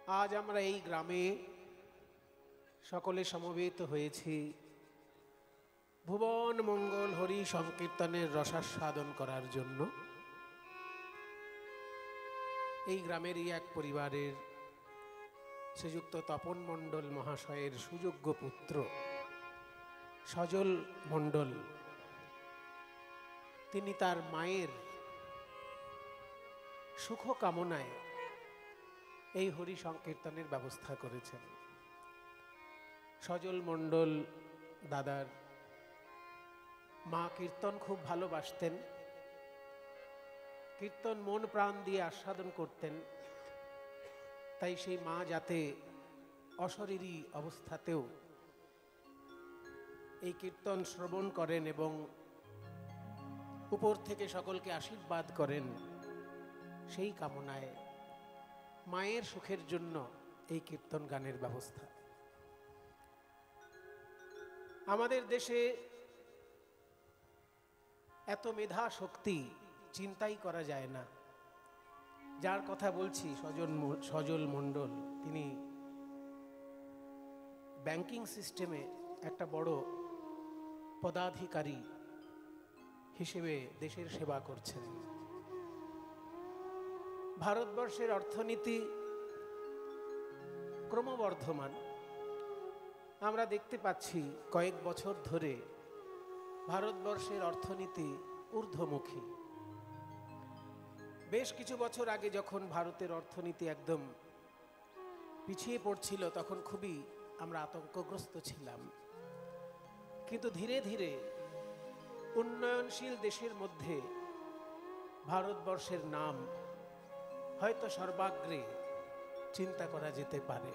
আজ আমরা এই গ্রামে সকলে সমবেত হয়েছি ভুবন মঙ্গল হরি সংকীর্তনের রসাস্বাদন করার জন্য। এই গ্রামেরই এক পরিবারের শ্রীযুক্ত তপন মণ্ডল মহাশয়ের সুযোগ্য পুত্র সজল মণ্ডল, তিনি তার মায়ের সুখ কামনায় এই হরি সংকীর্তনের ব্যবস্থা করেছেন। সজল মণ্ডল দাদার মা কীর্তন খুব ভালোবাসতেন, কীর্তন মন প্রাণ দিয়ে আস্বাদন করতেন। তাই সেই মা যাতে অশরীরী অবস্থাতেও এই কীর্তন শ্রবণ করেন এবং উপর থেকে সকলকে আশীর্বাদ করেন, সেই কামনায় মায়ের সুখের জন্য এই কীর্তন গানের ব্যবস্থা। আমাদের দেশে এত মেধা শক্তি চিন্তাই করা যায় না। যার কথা বলছি সজল মণ্ডল, তিনি ব্যাংকিং সিস্টেমে একটা বড় পদাধিকারী হিসেবে দেশের সেবা করছেন। ভারতবর্ষের অর্থনীতি ক্রমবর্ধমান। আমরা দেখতে পাচ্ছি কয়েক বছর ধরে ভারতবর্ষের অর্থনীতি ঊর্ধ্বমুখী। বেশ কিছু বছর আগে যখন ভারতের অর্থনীতি একদম পিছিয়ে পড়ছিল, তখন খুবই আমরা আতঙ্কগ্রস্ত ছিলাম। কিন্তু ধীরে ধীরে উন্নয়নশীল দেশের মধ্যে ভারতবর্ষের নাম হয়তো সর্বাগ্রে চিন্তা করা যেতে পারে।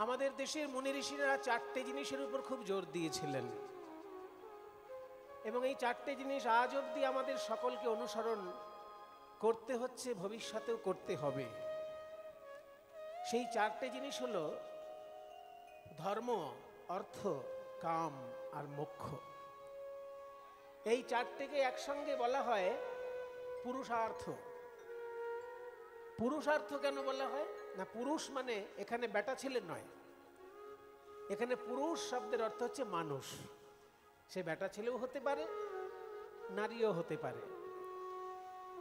আমাদের দেশের মুনি ঋষিরা 4টে জিনিসের উপর খুব জোর দিয়েছিলেন এবং এই 4টে জিনিস আজ অবধি আমাদের সকলকে অনুসরণ করতে হচ্ছে, ভবিষ্যতেও করতে হবে। সেই 4টে জিনিস হলো ধর্ম, অর্থ, কাম আর মোক্ষ। এই 4টেকে একসঙ্গে বলা হয় পুরুষার্থ। পুরুষার্থ কেন বলা হয় না? পুরুষ মানে এখানে বেটা ছেলে নয়, এখানে পুরুষ শব্দের অর্থ হচ্ছে মানুষ। সে বেটা ছেলেও হতে পারে, নারীও হতে পারে।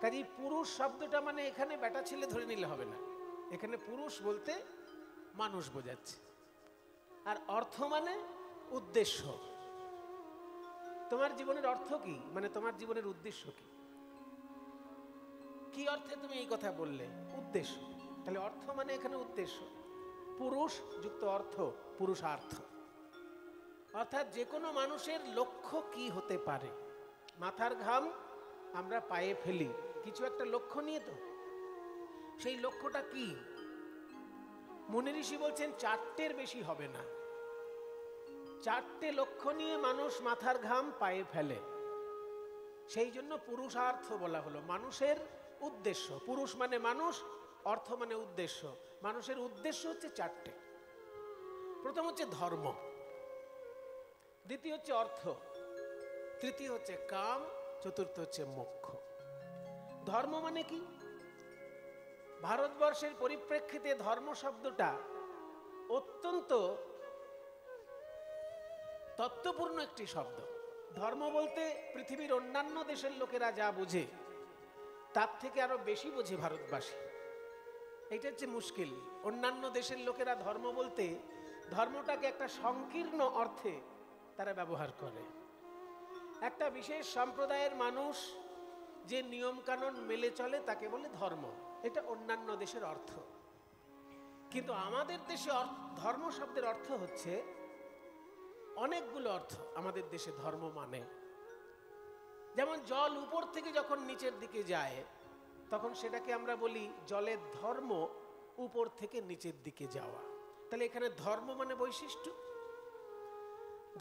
কাজেই পুরুষ শব্দটা মানে এখানে বেটা ছেলে ধরে নিলে হবে না, এখানে পুরুষ বলতে মানুষ বোঝাচ্ছে। আর অর্থ মানে উদ্দেশ্য। তোমার জীবনের অর্থ কি, মানে তোমার জীবনের উদ্দেশ্য কি? কি অর্থে তুমি এই কথা বললে? উদ্দেশ্য। তাহলে অর্থ মানে এখানে উদ্দেশ্য। পুরুষ যুক্ত অর্থ, পুরুষার্থ। অর্থাৎ যে কোনো মানুষের লক্ষ্য কি হতে পারে। মাথার ঘাম আমরা পায়ে ফেলি কিছু একটা লক্ষ্য নিয়ে, তো সেই লক্ষ্যটা কি? মুনি ঋষি বলছেন 4টের বেশি হবে না। 4টে লক্ষ্য নিয়ে মানুষ মাথার ঘাম পায়ে ফেলে, সেই জন্য পুরুষার্থ বলা হলো। মানুষের উদ্দেশ্য, পুরুষ মানে মানুষ, অর্থ মানে উদ্দেশ্য। মানুষের উদ্দেশ্য হচ্ছে 4টে। প্রথম হচ্ছে ধর্ম, দ্বিতীয় হচ্ছে অর্থ, তৃতীয় হচ্ছে কাম, চতুর্থ হচ্ছে মোক্ষ। ধর্ম মানে কি? ভারতবর্ষের পরিপ্রেক্ষিতে ধর্ম শব্দটা অত্যন্ত তত্ত্বপূর্ণ একটি শব্দ। ধর্ম বলতে পৃথিবীর অন্যান্য দেশের লোকেরা যা বোঝে তার থেকে আরো বেশি বোঝে ভারতবাসী। এটা হচ্ছে মুশকিল। অন্যান্য দেশের লোকেরা ধর্ম বলতে ধর্মটাকে একটা সংকীর্ণ অর্থে তারা ব্যবহার করে। একটা বিশেষ সম্প্রদায়ের মানুষ যে নিয়ম কানুন মেলে চলে তাকে বলে ধর্ম। এটা অন্যান্য দেশের অর্থ। কিন্তু আমাদের দেশে ধর্ম শব্দের অর্থ হচ্ছে অনেকগুলো অর্থ। আমাদের দেশে ধর্ম মানে, যেমন জল উপর থেকে যখন নিচের দিকে যায় তখন সেটাকে আমরা বলি জলের ধর্ম, উপর থেকে নিচের দিকে যাওয়া। তাহলে এখানে ধর্ম মানে বৈশিষ্ট্য।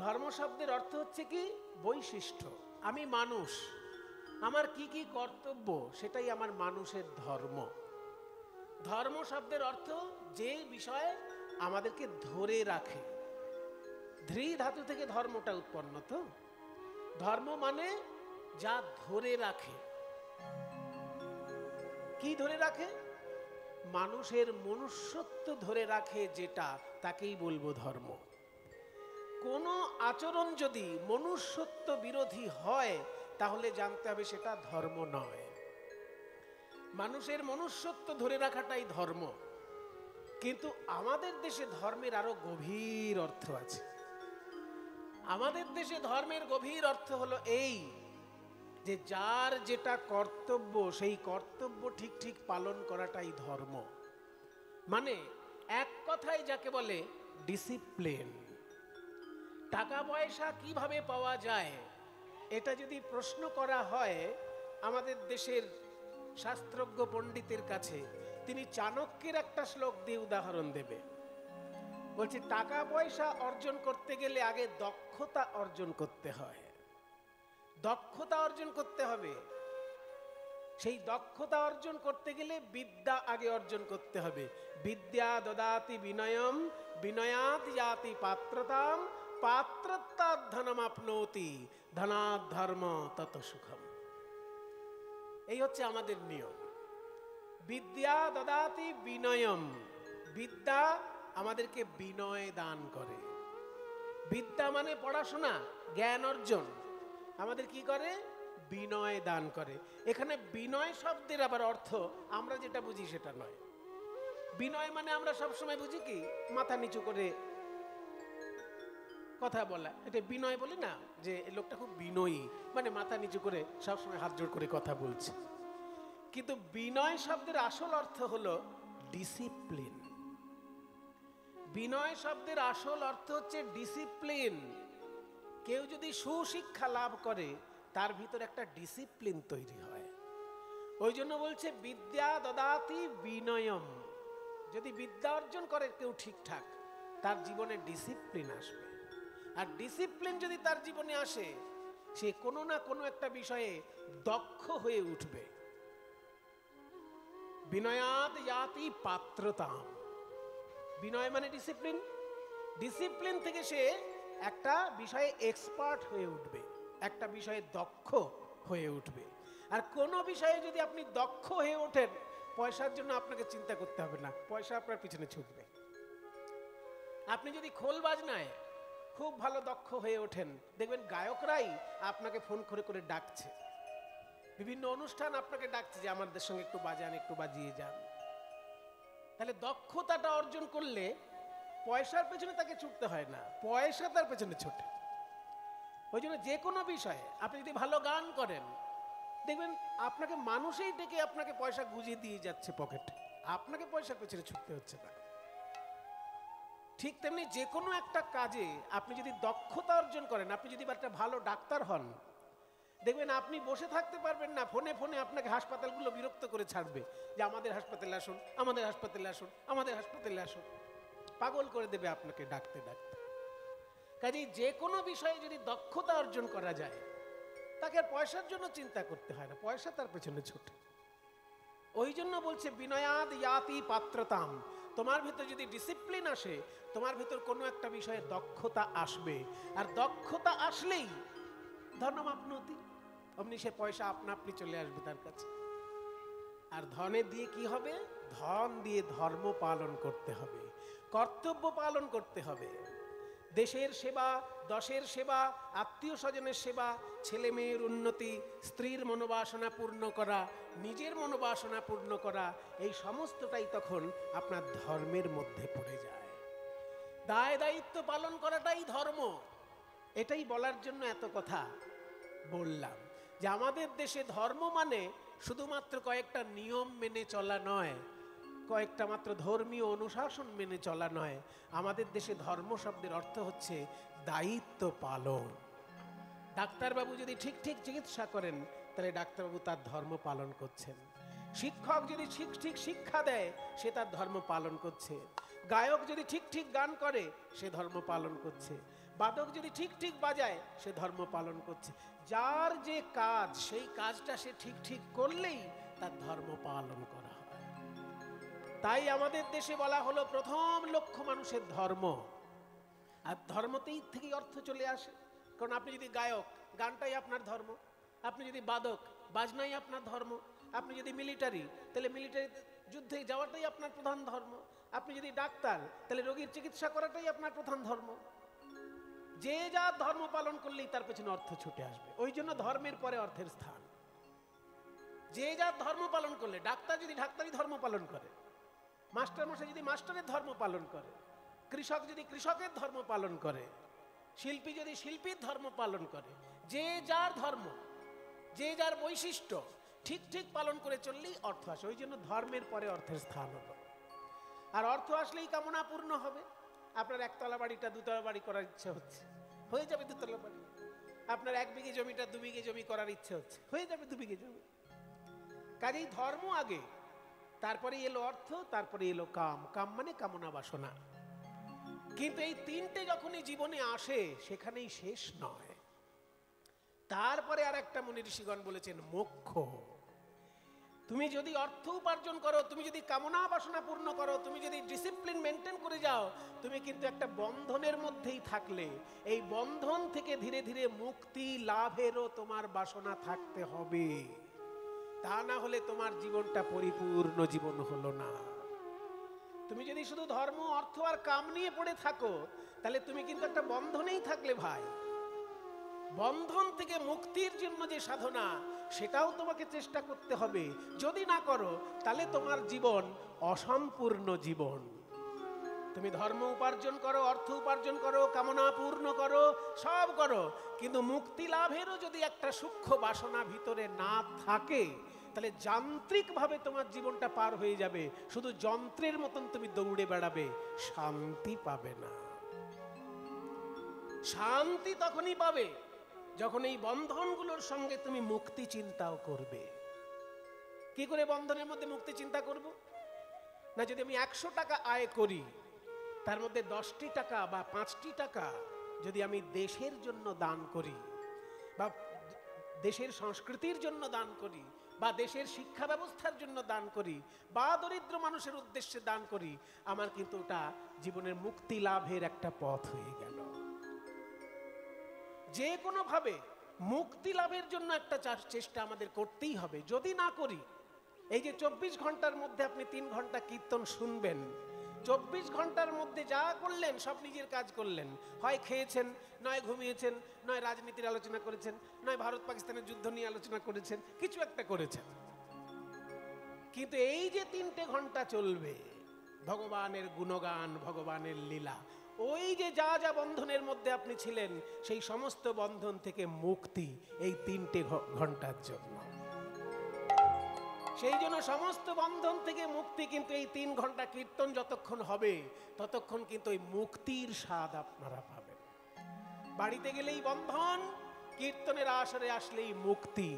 ধর্ম শব্দের অর্থ হচ্ছে কি? বৈশিষ্ট্য। আমি মানুষ, আমার কি কি কর্তব্য সেটাই আমার মানুষের ধর্ম। ধর্ম শব্দের অর্থ যে বিষয় আমাদেরকে ধরে রাখে। ধৃ ধাতু থেকে ধর্মটা উৎপন্ন। তো ধর্ম মানে যা ধরে রাখে। কি ধরে রাখে? মানুষের মনুষ্যত্ব ধরে রাখে যেটা, তাকেই বলবো ধর্ম। কোনো আচরণ যদি মনুষ্যত্ব বিরোধী হয় তাহলে জানতে হবে সেটা ধর্ম নয়। মানুষের মনুষ্যত্ব ধরে রাখাটাই ধর্ম। কিন্তু আমাদের দেশে ধর্মের আরো গভীর অর্থ আছে। আমাদের দেশে ধর্মের গভীর অর্থ হলো এই যে যার যেটা কর্তব্য সেই কর্তব্য ঠিক ঠিক পালন করাটাই ধর্ম। মানে এক কথায় যাকে বলে ডিসিপ্লিন। টাকা পয়সা কিভাবে পাওয়া যায় এটা যদি প্রশ্ন করা হয় আমাদের দেশের শাস্ত্রজ্ঞ পণ্ডিতের কাছে, তিনি চাণক্যের একটা শ্লোক দিয়ে উদাহরণ দেবে। বলছে টাকা পয়সা অর্জন করতে গেলে আগে দক্ষতা অর্জন করতে হয়। দক্ষতা অর্জন করতে হবে। সেই দক্ষতা অর্জন করতে গেলে বিদ্যা আগে অর্জন করতে হবে। বিদ্যা দদাতি বিনয়ম, বিনয়াত যাতি পাত্রতাম, পাত্রত্বাৎ ধনমাপ্নোতি, ধনাৎ ধর্ম তত সুখম। এই হচ্ছে আমাদের নিয়ম। বিদ্যা দদাতি বিনয়ম, বিদ্যা আমাদেরকে বিনয় দান করে। বিদ্যা মানে পড়াশোনা, জ্ঞান অর্জন, আমাদের কি করে? বিনয় দান করে। এখানে বিনয় শব্দের আবার অর্থ আমরা যেটা বুঝি সেটা নয়। বিনয় মানে আমরা সবসময় বুঝি কি মাথা নিচু করে কথা বলা, এটা বিনয় বলি না, যে লোকটা খুব বিনয়ী, মানে মাথা নিচু করে সবসময় হাত জোড় করে কথা বলছে। কিন্তু বিনয় শব্দের আসল অর্থ হলো ডিসিপ্লিন। বিনয় শব্দের আসল অর্থ হচ্ছে ডিসিপ্লিন। কেউ যদি সুশিক্ষা লাভ করে তার ভিতর একটা ডিসিপ্লিন তৈরি হয়। ওই জন্য বলছে বিদ্যা দদাতি বিনয়ম। যদি বিদ্যা অর্জন করে কেউ ঠিকঠাক, তার জীবনে ডিসিপ্লিন আসবে। আর ডিসিপ্লিন যদি তার জীবনে আসে, সে কোনো না কোনো একটা বিষয়ে দক্ষ হয়ে উঠবে। বিনয়াৎ যাতি পাত্রতাম। বিনয় মানে ডিসিপ্লিন। ডিসিপ্লিন থেকে সে একটা বিষয়ে এক্সপার্ট হয়ে উঠবে, একটা বিষয়ে দক্ষ হয়ে উঠবে। আর কোনো বিষয়ে যদি আপনি দক্ষ হয়ে ওঠেন, পয়সার জন্য আপনাকে চিন্তা করতে হবে না, পয়সা আপনার পিছনে ছুটবে। আপনি যদি খোল বাজনায় খুব ভালো দক্ষ হয়ে ওঠেন, দেখবেন গায়করাই আপনাকে ফোন করে করে ডাকছে। বিভিন্ন অনুষ্ঠান আপনাকে ডাকছে যে আমাদের সঙ্গে একটু বাজান, একটু বাজিয়ে যান। তাহলে দক্ষতাটা অর্জন করলে পয়সার পেছনে তাকে ছুটতে হয় না, পয়সা তার পেছনে ছোটে। ওই জন্য যে কোনো বিষয়ে আপনি যদি ভালো গান করেন, দেখবেন আপনাকে মানুষই ডেকে আপনাকে পয়সা গুঁজে দিয়ে যাচ্ছে পকেটে, আপনাকে পয়সার পেছনে ছুটতে হচ্ছে না। ঠিক তেমনি যে কোনো একটা কাজে আপনি যদি দক্ষতা অর্জন করেন, আপনি যদি একটা ভালো ডাক্তার হন, দেখবেন আপনি বসে থাকতে পারবেন না, ফোনে ফোনে আপনাকে হাসপাতালগুলো বিরক্ত করে ছাড়বে যে আমাদের হাসপাতালে আসুন, আমাদের হাসপাতালে আসুন, আমাদের হাসপাতালে আসুন। পাগল করে দেবে আপনাকে ডাকতে ডাকতে। কাজেই যে কোনো বিষয়ে যদি দক্ষতা অর্জন করা যায়, তাকে আর পয়সার জন্য চিন্তা করতে হয় না, পয়সা তার পেছনে ছুটে। ওই জন্য বলছে বিনয়াদ ইয়াতি পাত্রতাম। তোমার ভিতর যদি ডিসিপ্লিন আসে, তোমার ভিতর কোনো একটা বিষয়ে দক্ষতা আসবে। আর দক্ষতা আসলেই ধনমাপ্নোতি, অমনি সে পয়সা আপনা আপনি চলে আসবে তার কাছে। আর ধনে দিয়ে কি হবে? ধন দিয়ে ধর্ম পালন করতে হবে, কর্তব্য পালন করতে হবে। দেশের সেবা, দশের সেবা, আত্মীয় স্বজনের সেবা, ছেলে মেয়ের উন্নতি, স্ত্রীর মনোবাসনা পূর্ণ করা, নিজের মনোবাসনা পূর্ণ করা, এই সমস্তটাই তখন আপনার ধর্মের মধ্যে পড়ে যায়। দায় দায়িত্ব পালন করাটাই ধর্ম। এটাই বলার জন্য এত কথা বললাম যে আমাদের দেশে ধর্ম মানে শুধুমাত্র কয়েকটা নিয়ম মেনে চলা নয়, কয়েকটা মাত্র ধর্মীয় অনুশাসন মেনে চলা নয়। আমাদের দেশে ধর্ম শব্দের অর্থ হচ্ছে দায়িত্ব পালন। ডাক্তারবাবু যদি ঠিক ঠিক চিকিৎসা করেন, তাহলে ডাক্তারবাবু তার ধর্ম পালন করছেন। শিক্ষক যদি ঠিক ঠিক শিক্ষা দেয়, সে তার ধর্ম পালন করছে। গায়ক যদি ঠিক ঠিক গান করে, সে ধর্ম পালন করছে। বাদক যদি ঠিক ঠিক বাজায়, সে ধর্ম পালন করছে। যার যে কাজ, সেই কাজটা সে ঠিক ঠিক করলেই তার ধর্ম পালন করা হয়। তাই আমাদের দেশে বলা হলো প্রথম লক্ষ্য মানুষের ধর্ম। আর ধর্মতেই থেকেই অর্থ চলে আসে। কারণ আপনি যদি গায়ক, গানটাই আপনার ধর্ম। আপনি যদি বাদক, বাজনাই আপনার ধর্ম। আপনি যদি মিলিটারি, তাহলে মিলিটারি যুদ্ধে যাওয়াটাই আপনার প্রধান ধর্ম। আপনি যদি ডাক্তার, তাহলে রোগীর চিকিৎসা করাটাই আপনার প্রধান ধর্ম। যে যার ধর্ম পালন করলেই তার পেছনে অর্থ ছুটে আসবে। ওই জন্য ধর্মের পরে অর্থের স্থান। যে যার ধর্ম পালন করলে, ডাক্তার যদি ডাক্তারি ধর্ম পালন করে, মাস্টার মশাই যদি মাস্টারের ধর্ম পালন করে, কৃষক যদি কৃষকের ধর্ম পালন করে, শিল্পী যদি শিল্পীর ধর্ম পালন করে, যে যার ধর্ম, যে যার বৈশিষ্ট্য ঠিক ঠিক পালন করে চললেই অর্থ আসে। ওই জন্য ধর্মের পরে অর্থের স্থান হলো। আর অর্থ আসলেই কামনা পূর্ণ হবে। আপনার একতলা বাড়িটা দুতলা বাড়ি করার ইচ্ছে হচ্ছে, হয়ে যাবে দুতলা বাড়ি। আপনার 1 বিঘে জমিটা 2 বিঘে জমি করার ইচ্ছে হচ্ছে, হয়ে যাবে 2 বিঘে জমি। কাজেই ধর্ম আগে, তারপরে এলো অর্থ, তারপরে এলো কাম। কাম মানে কামনা বাসনা। কিন্তু এই তিনটে যখনই জীবনে আসে, সেখানেই শেষ নয়। তারপরে আর একটা মুনি ঋষিগণ বলেছেন মোক্ষ। তুমি যদি অর্থ উপার্জন করো, তুমি যদি কামনা বাসনা পূর্ণ করো, তুমি যদি ডিসিপ্লিন মেনটেন করে যাও, তুমি কিন্তু একটা বন্ধনের মধ্যেই থাকলে, এই বন্ধন থেকে ধীরে ধীরে মুক্তি লাভেরও তোমার বাসনা থাকতে হবে। তা না হলে তোমার জীবনটা পরিপূর্ণ জীবন হলো না। তুমি যদি শুধু ধর্ম, অর্থ আর কাম নিয়ে পড়ে থাকো, তাহলে তুমি কিন্তু একটা বন্ধনেই থাকলে ভাই। বন্ধন থেকে মুক্তির জন্য যে সাধনা, সেটাও তোমাকে চেষ্টা করতে হবে। যদি না করো, তাহলে তোমার জীবন অসম্পূর্ণ জীবন। তুমি ধর্ম উপার্জন করো, অর্থ উপার্জন করো, কামনা পূর্ণ করো, সব করো, কিন্তু মুক্তি লাভেরও যদি একটা সূক্ষ্ম বাসনা ভিতরে না থাকে, তাহলে যান্ত্রিকভাবে তোমার জীবনটা পার হয়ে যাবে। শুধু যন্ত্রের মতন তুমি দৌড়ে বেড়াবে, শান্তি পাবে না। শান্তি তখনই পাবে যখন এই বন্ধনগুলোর সঙ্গে তুমি মুক্তি চিন্তাও করবে। কি করে বন্ধনের মধ্যে মুক্তি চিন্তা করব? না, যদি আমি 100 টাকা আয় করি, তার মধ্যে 10টি টাকা বা 5টি টাকা যদি আমি দেশের জন্য দান করি, বা দেশের সংস্কৃতির জন্য দান করি, বা দেশের শিক্ষা ব্যবস্থার জন্য দান করি, বা দরিদ্র মানুষের উদ্দেশ্যে দান করি, আমার কিন্তু ওটা জীবনের মুক্তি লাভের একটা পথ হয়ে গেল। যে কোনো ভাবে মুক্তি লাভের জন্য একটা চেষ্টা আমাদের করতেই হবে। যদি না করি, এই যে 24 ঘন্টার মধ্যে আপনি 3 ঘন্টা কীর্তন শুনবেন, 24 ঘন্টার মধ্যে যা করলেন সব নিজের কাজ করলেন। হয় খেয়েছেন, নয় ঘুমিয়েছেন, নয় রাজনীতির আলোচনা করেছেন, নয় ভারত পাকিস্তানের যুদ্ধ নিয়ে আলোচনা করেছেন, কিছু একটা করেছেন। কিন্তু এই যে 3টে ঘন্টা চলবে ভগবানের গুণগান, ভগবানের লীলা, ওই যে যা যা বন্ধনের মধ্যে আপনি ছিলেন, সেই সমস্ত বন্ধন থেকে মুক্তি এই 3টে ঘন্টার জন্য। সেই জন্য সমস্ত বন্ধন থেকে মুক্তি কিন্তু এই 3 ঘন্টা কীর্তন যতক্ষণ হবে, ততক্ষণ কিন্তু ওই মুক্তির স্বাদ আপনারা পাবেন। বাড়িতে গেলেই বন্ধন, কীর্তনের আসরে আসলেই মুক্তি।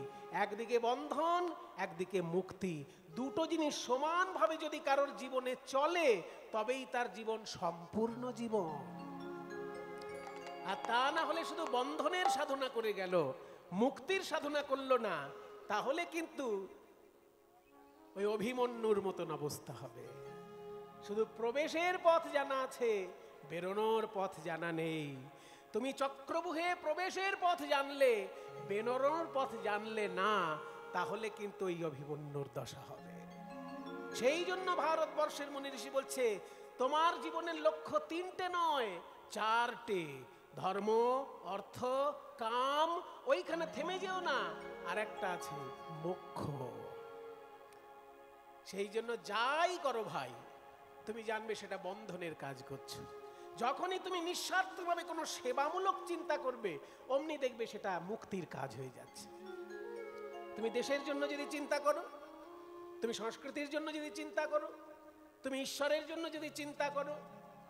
একদিকে বন্ধন, একদিকে মুক্তি, দুটো জিনিস সমানভাবে যদি কারোর জীবনে চলে, তবেই তার জীবন সম্পূর্ণ জীবন। আর তা না হলে শুধু বন্ধনের সাধনা করে গেল, মুক্তির সাধনা করলো না, তাহলে কিন্তু ওই অভিমন্যুর মতন অবস্থা হবে। শুধু প্রবেশের পথ জানা আছে, বেরোনোর পথ জানা নেই। তুমি চক্রবুহে প্রবেশের পথ জানলে, বেরোনোর পথ জানলে না, তাহলে কিন্তু ওই অভিমন্যুর দশা হবে। সেই জন্য ভারতবর্ষের মুনি ঋষি বলছে, তোমার জীবনের লক্ষ্য 3টে নয়, 4টে। ধর্ম, অর্থ, কাম, ওইখানে থেমে যেও না, আর একটা আছে মোক্ষ। সেই জন্য যাই করো ভাই, তুমি জানবে সেটা বন্ধনের কাজ করছো। যখনই তুমি নিঃস্বার্থভাবে কোনো সেবামূলক চিন্তা করবে, অমনি দেখবে সেটা মুক্তির কাজ হয়ে যাচ্ছে। তুমি দেশের জন্য যদি চিন্তা করো, তুমি সংস্কৃতির জন্য যদি চিন্তা করো, তুমি ঈশ্বরের জন্য যদি চিন্তা করো,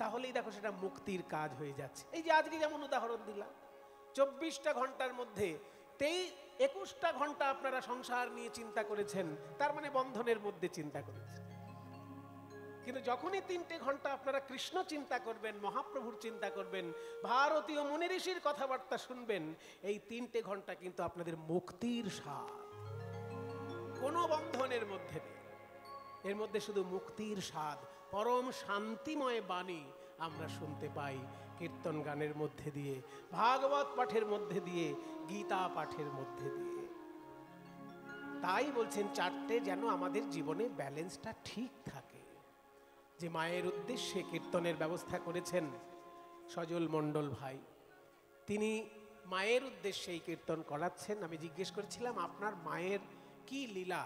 তাহলেই দেখো সেটা মুক্তির কাজ হয়ে যাচ্ছে। এই যে আজকে যেমন উদাহরণ দিলাম, 24টা ঘন্টার মধ্যে 21টা ঘন্টা আপনারা সংসার নিয়ে চিন্তা করেছেন, তার মানে বন্ধনের মধ্যে চিন্তা করেছেন। কিন্তু যখনই 3টে ঘন্টা আপনারা কৃষ্ণ চিন্তা করবেন, মহাপ্রভুর চিন্তা করবেন, ভারতীয় মুনি ঋষির কথাবার্তা শুনবেন, এই 3টে ঘন্টা কিন্তু আপনাদের মুক্তির স্বাদ। কোনো বন্ধনের মধ্যে নেই, এর মধ্যে শুধু মুক্তির স্বাদ, পরম শান্তিময় বাণী আমরা শুনতে পাই কীর্তন গানের মধ্যে দিয়ে, ভাগবত পাঠের মধ্যে দিয়ে, গীতা পাঠের মধ্যে দিয়ে। তাই বলছেন চারটে যেন আমাদের জীবনে ব্যালেন্সটা ঠিক থাকে। যে মায়ের উদ্দেশ্যে কীর্তনের ব্যবস্থা করেছেন সজল মণ্ডল ভাই, তিনি মায়ের উদ্দেশ্যে এই কীর্তন করাচ্ছেন। আমি জিজ্ঞেস করেছিলাম আপনার মায়ের কি লীলা,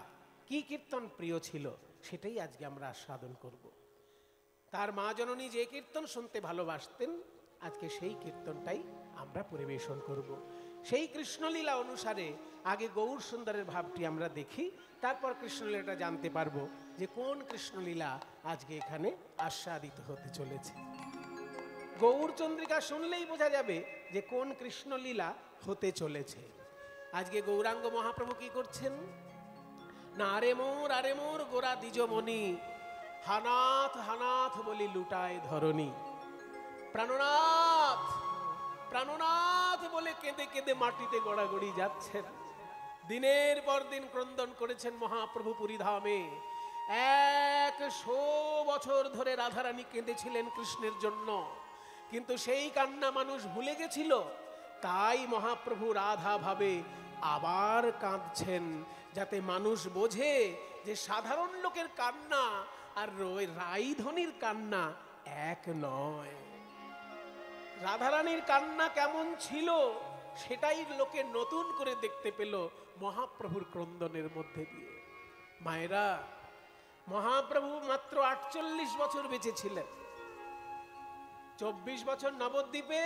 কি কীর্তন প্রিয় ছিল, সেটাই আজকে আমরা আস্বাদন করব। তার মা জননী যে কীর্তন শুনতে ভালোবাসতেন, আজকে সেই কীর্তনটাই আমরা পরিবেশন করব। সেই কৃষ্ণলীলা অনুসারে আগে গৌর সুন্দরের ভাবটি আমরা দেখি, তারপর কৃষ্ণলীলাটা জানতে পারবো যে কোন কৃষ্ণলীলা আজকে এখানে আস্বাদিত হতে চলেছে। গৌর চন্দ্রিকা শুনলেই বোঝা যাবে যে কোন কৃষ্ণলীলা হতে চলেছে। আজকে গৌরাঙ্গ মহাপ্রভু কি করছেন না, আরে মোর গোরা দ্বিজমণি, হানাথ হানাথ বলি লুটায় ধরণী। প্রাণনাথ প্রাণনাথ বলে কেঁদে কেঁদে মাটিতে গড়াগড়ি যাচ্ছেন। দিনের পর দিন ক্রন্দন করেছেন মহাপ্রভু পুরীধামে। 100 বছর ধরে রাধারানী কেঁদেছিলেন কৃষ্ণের জন্য, কিন্তু সেই কান্না মানুষ ভুলে গেছিল। তাই মহাপ্রভু রাধা ভাবে আবার কাঁদছেন, যাতে মানুষ বোঝে যে সাধারণ লোকের কান্না আর রাইধনির কান্না এক নয়। রাধারানীর কান্না কেমন ছিল সেটাই লোকে নতুন করে দেখতে পেল মহাপ্রভুর ক্রন্দনের মধ্যে দিয়ে। মায়েরা, মহাপ্রভু মাত্র 48 বছর বেঁচে ছিলেন। 24 বছর নবদ্বীপে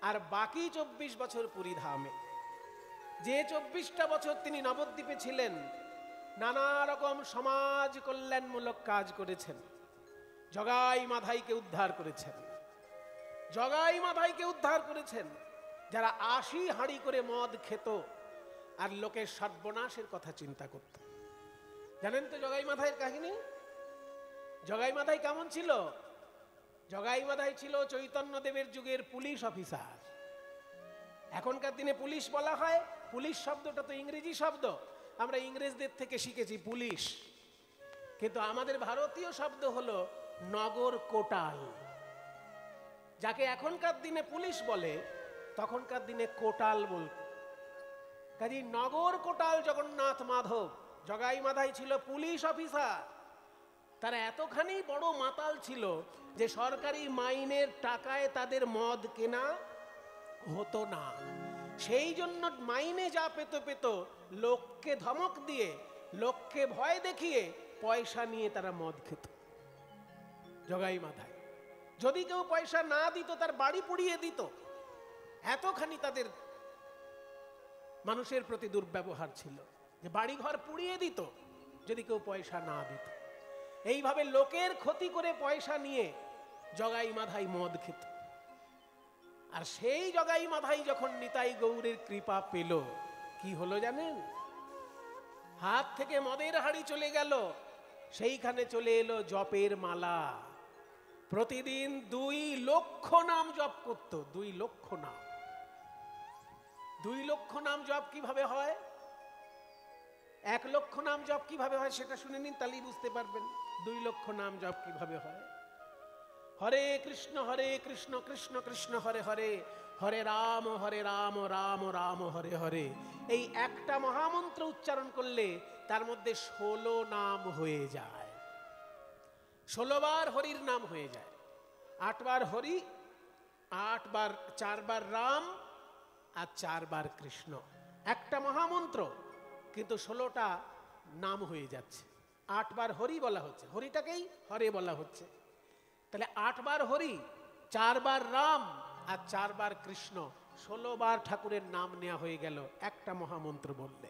আর বাকি 24 বছর পুরীধামে। যে 24টা বছর তিনি নবদ্বীপে ছিলেন, নানা রকম সমাজ কল্যাণমূলক কাজ করেছেন। জগাই মাধাইকে উদ্ধার করেছেন, জগাই মাধাইকে উদ্ধার করেছেন, যারা 80 হাঁড়ি করে মদ খেত আর লোকের সর্বনাশের কথা চিন্তা করত। জানেন তো জগাই মাধাইয়ের কাহিনী? জগাই মাধাই কেমন ছিল? জগাই মাধাই ছিল চৈতন্যদেবের যুগের পুলিশ অফিসার। এখনকার দিনে পুলিশ বলা হয়, পুলিশ শব্দটা তো ইংরেজি শব্দ, আমরা ইংরেজদের থেকে শিখেছি পুলিশ, কিন্তু আমাদের ভারতীয় শব্দ হলো নগর কোটাল। যাকে এখনকার দিনে পুলিশ বলে, তখনকার দিনে কোটাল বলত। কাজে নগর কোটাল জগন্নাথ মাধব, জগাই মাধাই ছিল পুলিশ অফিসার। তারা এতখানি বড় মাতাল ছিল যে সরকারি মাইনের টাকায় তাদের মদ কেনা হতো না। সেই জন্য মাইনে যা পেত লোককে ধমক দিয়ে, লোককে ভয় দেখিয়ে পয়সা নিয়ে তারা মদ খেত। জগাই মাধাই যদি কেউ পয়সা না দিত, তার বাড়ি পুড়িয়ে দিত। এতখানি তাদের মানুষের প্রতি দুর্ব্যবহার ছিল যে বাড়ি ঘর পুড়িয়ে দিত যদি কেউ পয়সা না দিত। এইভাবে লোকের ক্ষতি করে পয়সা নিয়ে জগাই মাধাই মদ খেত। আর সেই জগাই মাধাই যখন নিতাই গৌরের কৃপা পেল, কি হলো জানেন? হাত থেকে মদের হাড়ি চলে গেল, সেইখানে চলে এলো জপের মালা। প্রতিদিন 2 লক্ষ নাম জপ করত। 2 লক্ষ নাম। 2 লক্ষ নাম জপ কিভাবে হয়? 1 লক্ষ নাম জপ কিভাবে হয় সেটা শুনে নিন, তাহলেই বুঝতে পারবেন 2 লক্ষ নাম জপ কিভাবে হয়। হরে কৃষ্ণ কৃষ্ণ কৃষ্ণ হরে হরে, হরে রাম রাম রাম হরে হরে। এই একটা মহামন্ত্র উচ্চারণ করলে তার মধ্যে 16 নাম হয়ে যায়। 16 বার হরির নাম হয়ে যায়। 8 বার হরি, 8 বার, 4 বার রাম আর 4 বার কৃষ্ণ। একটা মহামন্ত্র, কিন্তু 16টা নাম হয়ে যাচ্ছে। 8 বার হরি বলা হচ্ছে, হরিটাকেই হরে বলা হচ্ছে। তাহলে 8 বার হরি, 4 বার রাম আর 4 বার কৃষ্ণ, 16 বার ঠাকুরের নাম নেওয়া হয়ে গেল একটা মহামন্ত্র বললে।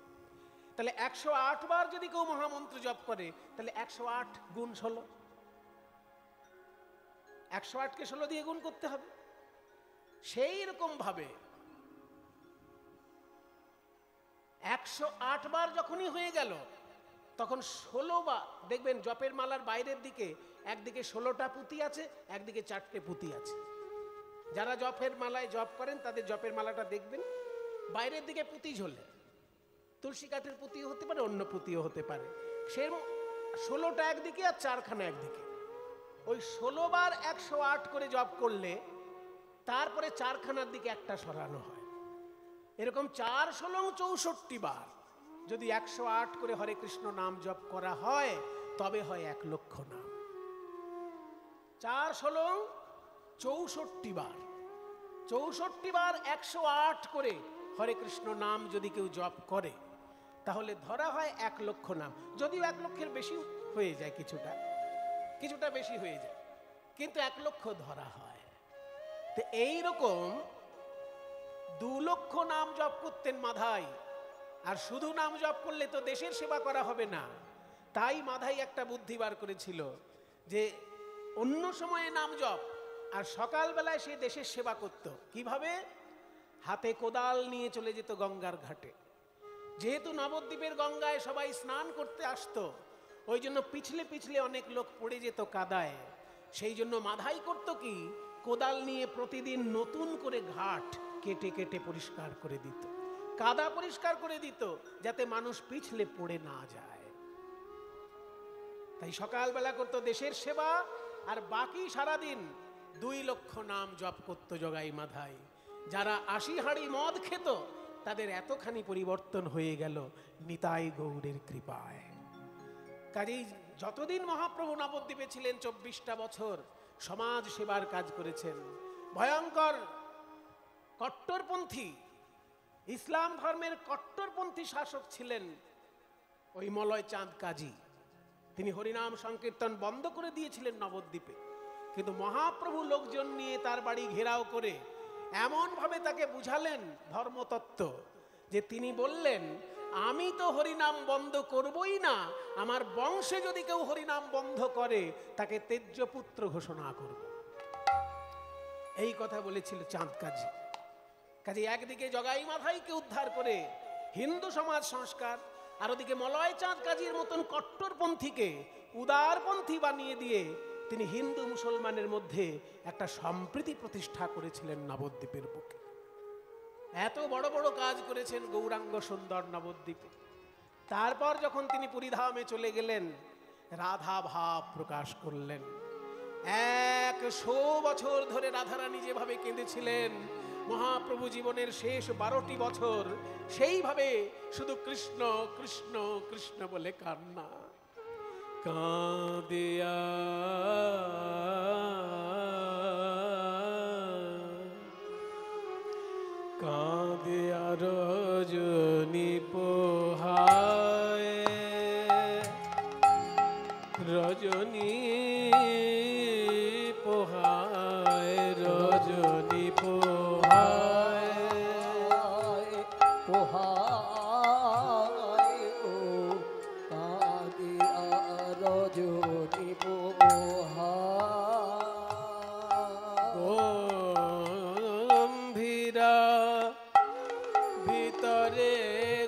তাহলে 108 বার যদি কেউ মহামন্ত্র জপ করে, তাহলে 108 গুণ 16, 108কে 16 দিয়ে গুণ করতে হবে। সেই রকম ভাবে 108 বার যখনই হয়ে গেল, তখন 16 বার দেখবেন জপের মালার বাইরের দিকে, একদিকে 16টা পুঁতি আছে, একদিকে 4টে পুঁতি আছে। যারা জপের মালায় জপ করেন তাদের জপের মালাটা দেখবেন বাইরের দিকে পুঁতি ঝোলে। তুলসী কাঠের পুঁতিও হতে পারে, অন্য পুঁতিও হতে পারে। সে 16টা একদিকে আর 4খানা একদিকে। ওই 16 বার 108 করে জপ করলে তারপরে 4খানার দিকে একটা সরানো হয়। এরকম 4 16 64 বার যদি 108 করে হরে কৃষ্ণ নাম জপ করা হয় তবে হয় 1 লক্ষ নাম। 4 16 64 বার, 64 বার 108 করে হরে কৃষ্ণ নাম যদি কেউ জপ করে তাহলে ধরা হয় 1 লক্ষ নাম। যদিও 1 লক্ষের বেশি হয়ে যায়, কিছুটা বেশি হয়ে যায়, কিন্তু 1 লক্ষ ধরা হয়। তো এইরকম 2 লক্ষ নাম জপ করতেন মাধাই। আর শুধু নাম জপ করলে তো দেশের সেবা করা হবে না, তাই মাধাই একটা বুদ্ধি বার করেছিল যে অন্য সময়ে নাম জপ আর সকালবেলায় সে দেশের সেবা করত। কিভাবে? হাতে কোদাল নিয়ে চলে যেত গঙ্গার ঘাটে। যেহেতু নবদ্বীপের গঙ্গায় সবাই স্নান করতে আসতো, ওই জন্য পিছলে পিছলে অনেক লোক পড়ে যেত কাদায়। সেই জন্য মাধাই করত কি, কোদাল নিয়ে প্রতিদিন নতুন করে ঘাট কেটে কেটে পরিষ্কার করে দিত, কাদা পরিষ্কার করে দিত, যাতে মানুষ পিছলে পড়ে না যায়। তাই সকালবেলা করত দেশের সেবা, আর বাকি সারাদিন 2 লক্ষ নাম জপ করত জগাই মাধাই। যারা 80 হাঁড়ি মদ খেত তাদের এতখানি পরিবর্তন হয়ে গেল নিতাই গৌরের কৃপায়। কাজেই যতদিন মহাপ্রভু নবদ্বীপে ছিলেন 24টা বছর সমাজ সেবার কাজ করেছেন। ভয়ঙ্কর কট্টরপন্থী, ইসলাম ধর্মের কট্টরপন্থী শাসক ছিলেন ওই মলয় চাঁদ কাজী। তিনি হরিনাম সংকীর্তন বন্ধ করে দিয়েছিলেন নবদ্বীপে, কিন্তু মহাপ্রভু লোকজন নিয়ে তার বাড়ি ঘেরাও করে এমন ভাবে তাকে বুঝালেন ধর্মতত্ত্ব যে তিনি বললেন, আমি তো হরিনাম বন্ধ করবই না, আমার বংশে যদি কেউ হরিনাম বন্ধ করে তাকে তেজ্য পুত্র ঘোষণা করব। এই কথা বলেছিল চাঁদ কাজী। কাজে একদিকে জগাই মাধাইকে উদ্ধার করে হিন্দু সমাজ সংস্কার, আর ওদিকে মলয় চাঁদ কাজীর মতন কট্টরপন্থীকে উদারপন্থী বানিয়ে দিয়ে তিনি হিন্দু মুসলমানের মধ্যে একটা সম্প্রীতি প্রতিষ্ঠা করেছিলেন নবদ্বীপের বুকে। এত বড় বড় কাজ করেছেন গৌরাঙ্গ সুন্দর নবদ্বীপে। তারপর যখন তিনি পুরীধামে চলে গেলেন, রাধা ভাব প্রকাশ করলেন। 100 বছর ধরে রাধারানী যেভাবে কেঁদেছিলেন, মহাপ্রভু জীবনের শেষ 12টি বছর সেইভাবে শুধু কৃষ্ণ কৃষ্ণ কৃষ্ণ বলে কান্না। কাঁদিয়া কাঁদিয়া রজনী পোহায়, রজনী পোহায়, রজনী পোহায়, পোহায় ও কাঁদিয়া রজনী পোহায়। গম্ভীরা ভিতরে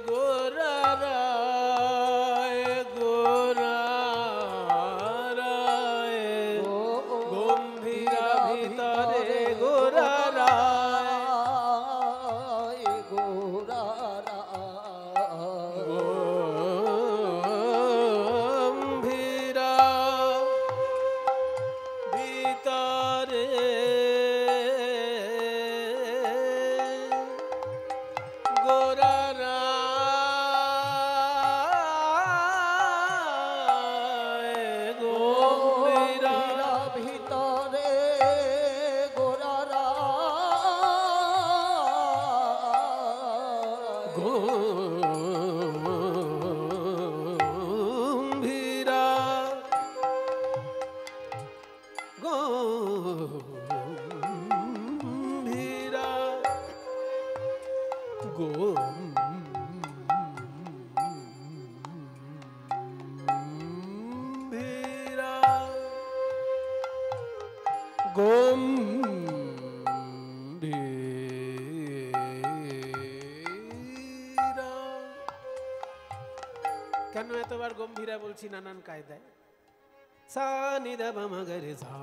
গোরারায়, গোরারায়, গম্ভীরা ভিতরে গোরারায়, গম্ভীরা ভিতরে গোরারায়, গম্ভীরা ভিতরে গোরারায়, গম্ভীরা, গম্ভীরা, গম্ভীরা, গম্ভীরা। কেন এতবার গম্ভীরা বলছি? নানান কায়দায়। সা নি দা পা মা গা রে সা,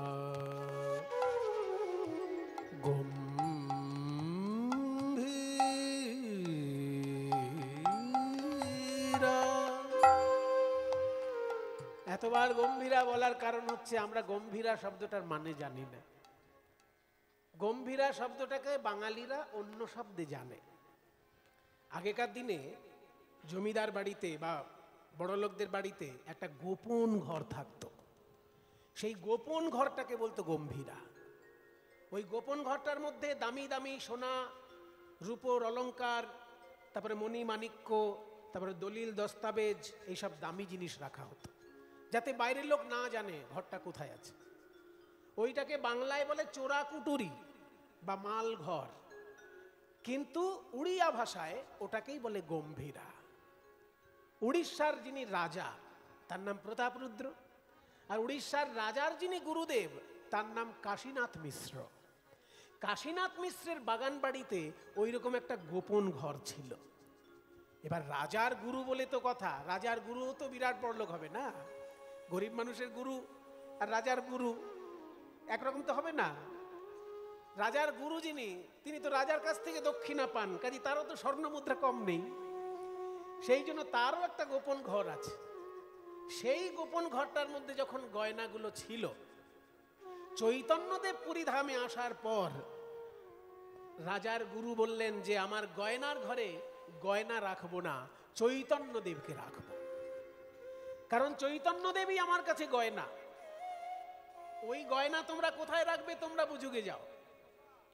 গম্ভীরা। এতবার গম্ভীরা বলার কারণ হচ্ছে আমরা গম্ভীরা শব্দটার মানে জানি না। গম্ভীরা শব্দটাকে বাঙালিরা অন্য শব্দে জানে। আগেকার দিনে জমিদার বাড়িতে বা বড়লোকদের বাড়িতে একটা গোপন ঘর থাকতো। সেই গোপন ঘরটাকে বলতো গম্ভীরা। ওই গোপন ঘরটার মধ্যে দামি দামি সোনা, রূপোর অলংকার, তারপরে মণি মাণিক্য, তারপরে দলিল দস্তাবেজ, এইসব দামি জিনিস রাখা হতো, যাতে বাইরের লোক না জানে ঘরটা কোথায় আছে। ওইটাকে বাংলায় বলে চোরা কুটুরি বা মাল ঘর, কিন্তু উড়িয়া ভাষায় ওটাকেই বলে গম্ভীরা। উড়িষ্যার যিনি রাজা তার নাম প্রতাপরুদ্র, আর উড়িষ্যার রাজার যিনি গুরুদেব তার নাম কাশীনাথ মিশ্র। কাশীনাথ মিশ্রের বাগান বাড়িতে ওই রকম একটা গোপন ঘর ছিল। এবার রাজার গুরু বলে তো কথা, রাজার গুরু তো বিরাট বড়লোক হবে না, গরিব মানুষের গুরু আর রাজার গুরু একরকম তো হবে না। রাজার গুরু যিনি, তিনি তো রাজার কাছ থেকে দক্ষিণা পান, কাজে তারও তো স্বর্ণ মুদ্রা কম নেই, সেই জন্য তারও একটা গোপন ঘর আছে। সেই গোপন ঘরটার মধ্যে যখন গয়নাগুলো ছিল, চৈতন্যদেব পুরীধামে আসার পর রাজার গুরু বললেন যে আমার গয়নার ঘরে গয়না রাখবো না, চৈতন্যদেবকে রাখবো, কারণ চৈতন্যদেবই আমার কাছে গয়না। ওই গয়না তোমরা কোথায় রাখবে তোমরা বুঝুগে যাও।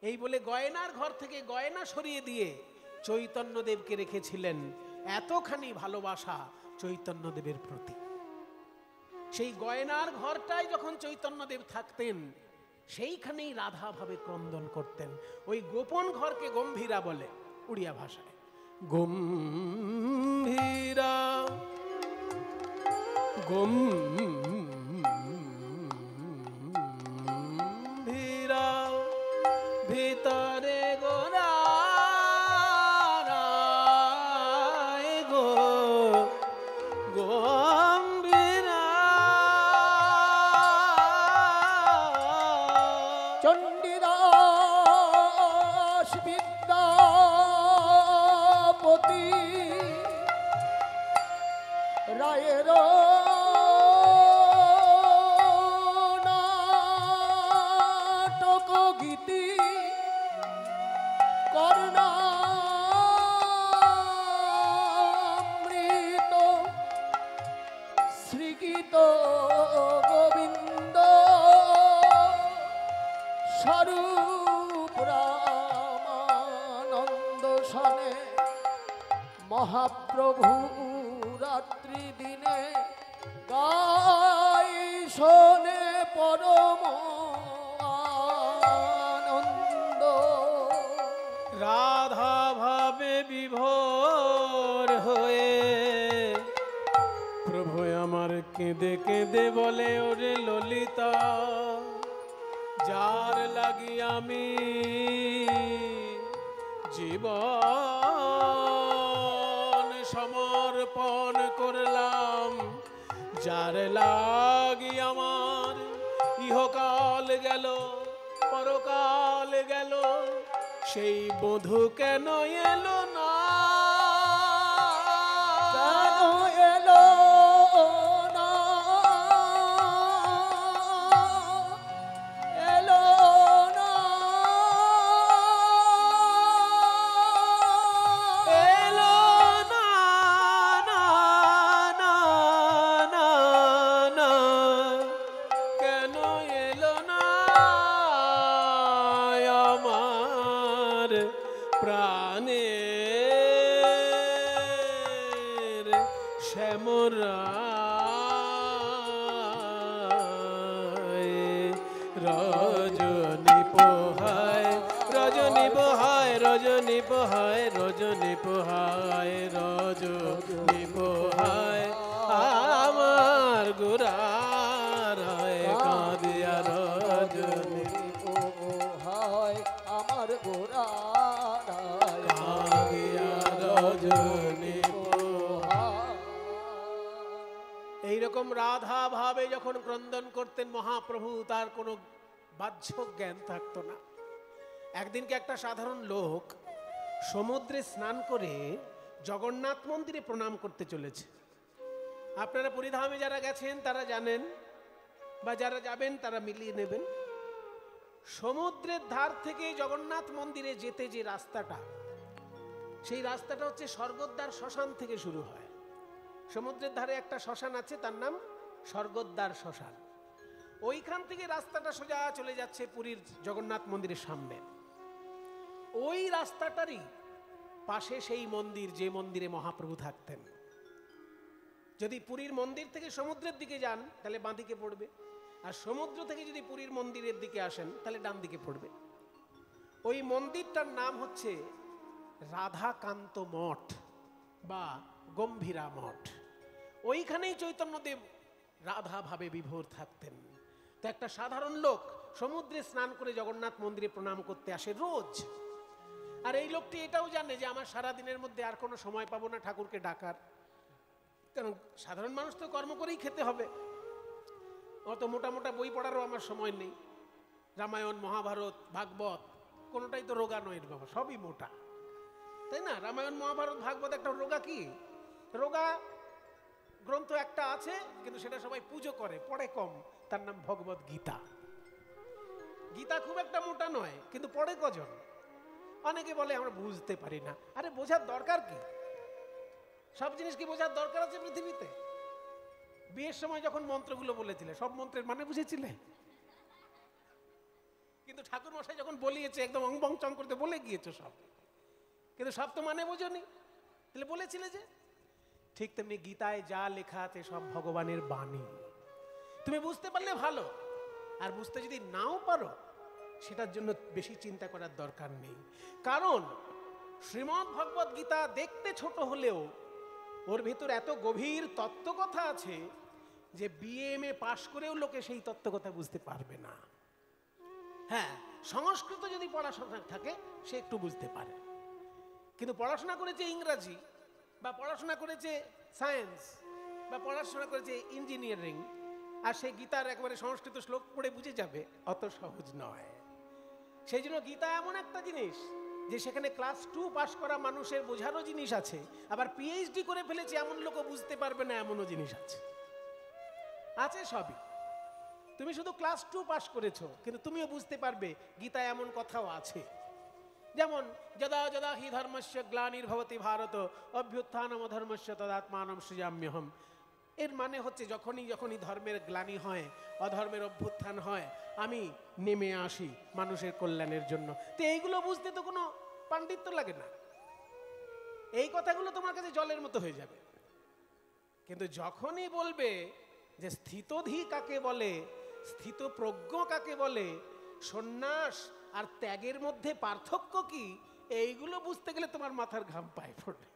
এই বলে গয়নার ঘর থেকে গয়না সরিয়ে দিয়ে চৈতন্যদেবকে রেখেছিলেন। এতখানি ভালোবাসা চৈতন্যদেবের প্রতি। সেই গয়নার ঘরটায় যখন চৈতন্যদেব থাকতেন, সেইখানেই রাধা ভাবে ক্রন্দন করতেন। ওই গোপন ঘরকে গম্ভীরা বলে উড়িয়া ভাষায়। গম্ভীরা গম্ভীরা ভিতরে গোরা গম্ভীরা। চণ্ডীদাস বিদ্যাপতি রায়ের নাটক গীতি কর্ণামৃত শ্রীগীত গোবিন্দ স্বরূপ রামানন্দ সনে মহাপ্রভু রাত্রি দিনে গাই শোনে পরম আনন্দ। রাধা ভাবে বিভোর হয়ে প্রভু আমার কেঁদে কেঁদে বলে ওরে ললিতা, যার লাগি আমি জীবন সমর্পণ করলাম, যার লাগি আমার ইহকাল গেল পরকাল গেল, সেই বধূ কেন এলো না, কেন এলো না, এলো না, এলো না, না, না, না, না, কেন এলো না আমার প্রাণের শ্যামরায়। রজনী পোহায় রজনী পোহায় রজনী পোহায় রজনী পোহায় রজনী পোহায় আমার গোরারায় কাঁদিয়া রজনী পোহায় আমার গোরা কাঁদিয়া রজনী। এইরকম রাধা ভাবে যখন ক্রন্দন করতেন মহাপ্রভু, তার কোনো বাহ্য জ্ঞান থাকতো না। একদিনকে একটা সাধারণ লোক সমুদ্রে স্নান করে জগন্নাথ মন্দিরে প্রণাম করতে চলেছে। আপনারা পুরীধামে যারা গেছেন তারা জানেন, বা যারা যাবেন তারা মিলিয়ে নেবেন। সমুদ্রের ধার থেকে জগন্নাথ মন্দিরে যেতে যে রাস্তাটা, সেই রাস্তাটা হচ্ছে স্বর্গদ্বার শ্মশান থেকে শুরু হয়। সমুদ্রের ধারে একটা শ্মশান আছে, তার নাম স্বর্গদ্বার শ্মশান। ওইখান থেকে রাস্তাটা সোজা চলে যাচ্ছে পুরীর জগন্নাথ মন্দিরের সামনে। ওই রাস্তাটারই পাশে সেই মন্দির, যে মন্দিরে মহাপ্রভু থাকতেন। যদি পুরীর মন্দির থেকে সমুদ্রের দিকে যান তাহলে বাঁ দিকে পড়বে, আর সমুদ্র থেকে যদি পুরীর মন্দিরের দিকে আসেন তাহলে ডান দিকে পড়বে। ওই মন্দিরটার নাম হচ্ছে রাধাকান্ত মঠ বা গম্ভীরা মঠ। ওইখানেই চৈতন্যদেব রাধা ভাবে বিভোর থাকতেন। তো একটা সাধারণ লোক সমুদ্রে স্নান করে জগন্নাথ মন্দিরে প্রণাম করতে আসে রোজ। আর এই লোকটি এটাও জানে যে আমার সারা দিনের মধ্যে আর কোনো সময় পাবো না ঠাকুরকে ডাকার, কারণ সাধারণ মানুষ তো কর্ম করেই খেতে হবে। অত মোটা মোটা বই পড়ারও আমার সময় নেই। রামায়ণ, মহাভারত, ভাগবত কোনোটাই তো রোগা নয় বাবা, সবই মোটা, তাই না? রামায়ণ, মহাভারত, ভাগবত একটা রোগা কি? রোগা গ্রন্থ একটা আছে, কিন্তু সেটা সবাই পুজো করে, পড়ে কম, তার নাম ভগবত গীতা। গীতা খুব একটা মোটা নয়, কিন্তু পড়ে কজন? অনেকে বলে আমরা বুঝতে পারি না। আরে বোঝার দরকার কি? সব জিনিস কি বোঝার দরকার আছে পৃথিবীতে? বিয়ের সময় যখন মন্ত্রগুলো বলেছিলে, সব মন্ত্রের মানে বুঝেছিলে? কিন্তু ঠাকুর মশাই যখন বলিয়েছে একদম অংবং চং করতে বলে গিয়েছো সব, কিন্তু সব তো মানে বোঝনি, তাহলে বলেছিলে যে? ঠিক তেমনি গীতায় যা লেখা আছে সব ভগবানের বাণী। তুমি বুঝতে পারলে ভালো, আর বুঝতে যদি নাও পারো সেটার জন্য বেশি চিন্তা করার দরকার নেই। কারণ শ্রীমদ্ ভগবত গীতা দেখতে ছোট হলেও ওর ভিতর এত গভীর তত্ত্বকথা আছে যে বিএমএ পাশ করেও লোকে সেই তত্ত্বকথা বুঝতে পারবে না। হ্যাঁ, সংস্কৃত যদি পড়াশোনা থাকে সে একটু বুঝতে পারে, কিন্তু পড়াশোনা করেছে ইংরাজি, বা পড়াশোনা করেছে সায়েন্স, বা পড়াশোনা করেছে ইঞ্জিনিয়ারিং, আর সে গীতার একবারে সংস্কৃত শ্লোক পড়ে বুঝে যাবে, অত সহজ নয়। সেই জন্য গীতা এমন একটা জিনিস যে সেখানে ক্লাস 2 পাস করা মানুষের বোঝারও জিনিস আছে, আবার পিএইচডি করে ফেলেছে এমন লোকও বুঝতে পারবে না এমনও জিনিস আছে। আছে সবই। তুমি শুধু ক্লাস 2 পাস করেছো, কিন্তু তুমিও বুঝতে পারবে গীতা এমন কথাও আছে। যেমন যদা যদা হি ধর্মস্য গ্লানির্ভবতি ভারত অভ্যুত্থানম অধর্মস্য তদাত্মানম সৃজাম্যহম। এর মানে হচ্ছে যখনই যখনই ধর্মের গ্লানি হয়, অধর্মের অভ্যুত্থান হয়, আমি নেমে আসি মানুষের কল্যাণের জন্য। তো এইগুলো বুঝতে তো কোনো পাণ্ডিত্য লাগে না, এই কথাগুলো তোমার কাছে জলের মতো হয়ে যাবে। কিন্তু যখনই বলবে যে স্থিতধী কাকে বলে, স্থিতপ্রজ্ঞ কাকে বলে, সন্ন্যাস আর ত্যাগের মধ্যে পার্থক্য কি, এইগুলো বুঝতে গেলে তোমার মাথার ঘাম পায়ে পড়বে।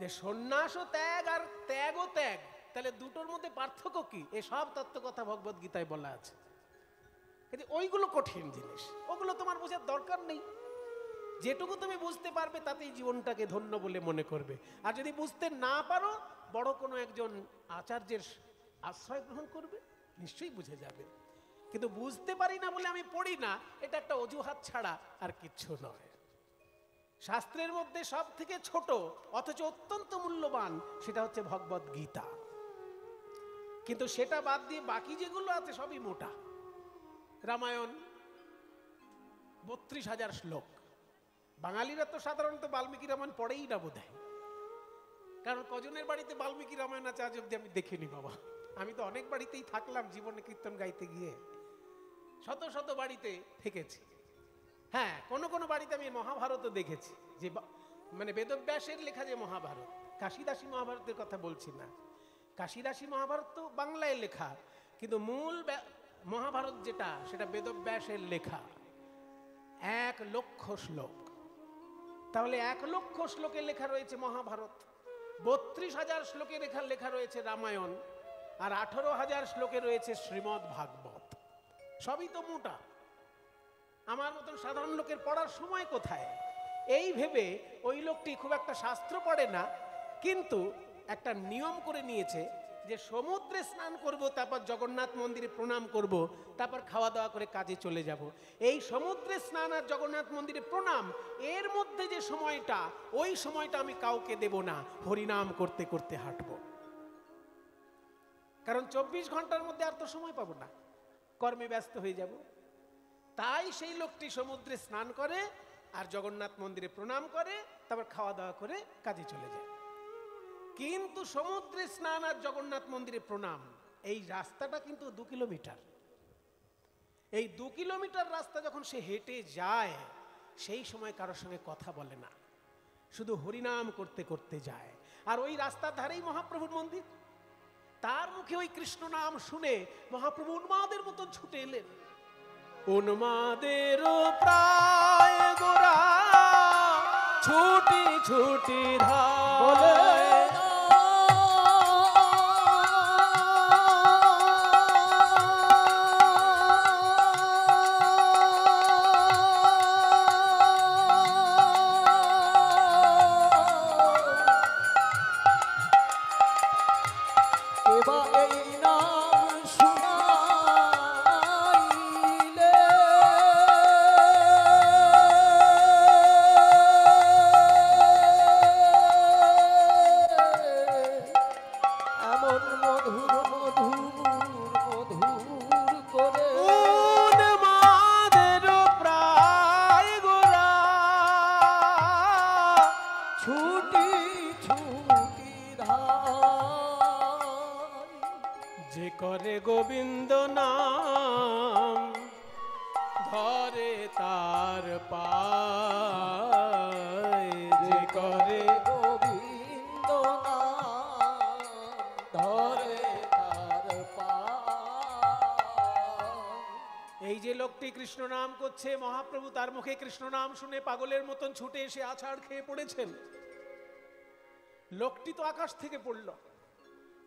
যে সন্ন্যাস ও ত্যাগ আর ত্যাগ ও ত্যাগ, তাহলে দুটোর মধ্যে পার্থক্য কি, এসব তত্ত্ব কথা ভগবত গীতায় বলা আছে। কিন্তু ওইগুলো কঠিন জিনিস, ওগুলো তোমার বোঝার দরকার নেই। যেটুকু তুমি বুঝতে পারবে তাতেই জীবনটাকে ধন্য বলে মনে করবে। আর যদি বুঝতে না পারো, বড় কোনো একজন আচার্যের আশ্রয় গ্রহণ করবে, নিশ্চয়ই বুঝে যাবে। কিন্তু বুঝতে পারি না বলে আমি পড়ি না, এটা একটা অজুহাত ছাড়া আর কিচ্ছু নয়। শাস্ত্রের মধ্যে সব থেকে ছোট অথচ অত্যন্ত মূল্যবান সেটা হচ্ছে ভগবত গীতা, কিন্তু সেটা বাদ দিয়ে বাকি যেগুলো আছে সবই মোটা। রামায়ণ 32,000 শ্লোক। বাঙালিরা তো সাধারণত বাল্মীকি রামায়ণ পড়েই না বোধহয়, কারণ কজনের বাড়িতে বাল্মীকি রামায়ণ আছে আজ অব্দি আমি দেখিনি বাবা। আমি তো অনেক বাড়িতেই থাকলাম জীবনে কীর্তন গাইতে গিয়ে, শত শত বাড়িতে থেকেছি। হ্যাঁ, কোনো কোনো বাড়িতে আমি মহাভারতও দেখেছি, যে মানে বেদব্যাসের লেখা যে মহাভারত, কাশিদাসী মহাভারতের কথা বলছি না। কাশিদাসী মহাভারত তো বাংলায় লেখা, কিন্তু মূল মহাভারত যেটা, সেটা বেদব্যাসের লেখা 1,00,000 শ্লোক। তাহলে 1,00,000 শ্লোকে লেখা রয়েছে মহাভারত, 32,000 শ্লোকে লেখা রয়েছে রামায়ণ, আর 18,000 শ্লোকে রয়েছে শ্রীমদ্ ভাগবত। সবই তো মোটা। আমার মতন সাধারণ লোকের পড়ার সময় কোথায়? এই ভেবে ওই লোকটি খুব একটা শাস্ত্র পড়ে না, কিন্তু একটা নিয়ম করে নিয়েছে যে সমুদ্রে স্নান করব, তারপর জগন্নাথ মন্দিরে প্রণাম করব, তারপর খাওয়া দাওয়া করে কাজে চলে যাব। এই সমুদ্রে স্নান আর জগন্নাথ মন্দিরে প্রণাম, এর মধ্যে যে সময়টা, ওই সময়টা আমি কাউকে দেব না, হরিনাম করতে করতে হাঁটবো। কারণ 24 ঘন্টার মধ্যে আর তো সময় পাবো না, কর্মে ব্যস্ত হয়ে যাব। তাই সেই লোকটি সমুদ্রে স্নান করে, আর জগন্নাথ মন্দিরে প্রণাম করে, তারপর খাওয়া দাওয়া করে কাজে চলে যায়। কিন্তু সমুদ্রে স্নান আর জগন্নাথ মন্দিরে প্রণাম, এই রাস্তাটা কিন্তু 2 কিলোমিটার। এই 2 কিলোমিটার রাস্তা যখন সে হেঁটে যায়, সেই সময় কারোর সঙ্গে কথা বলে না, শুধু হরিনাম করতে করতে যায়। আর ওই রাস্তার ধারেই মহাপ্রভুর মন্দির। তার মুখে ওই কৃষ্ণ নাম শুনে মহাপ্রভু উন্মাদের মতন ছুটে এলেন। উন্মাদের প্রায় গোরা ছুটি ছুটি ধায়, করে গোবিন্দ নাম ধরে তার পায়, যে করে গোবিন্দ নাম ধরে তার পায়। এই যে লোকটি কৃষ্ণ নাম করছে, মহাপ্রভু তার মুখে কৃষ্ণ নাম শুনে পাগলের মতন ছুটে এসে আছাড় খেয়ে পড়েছেন। লোকটি তো আকাশ থেকে পড়ল।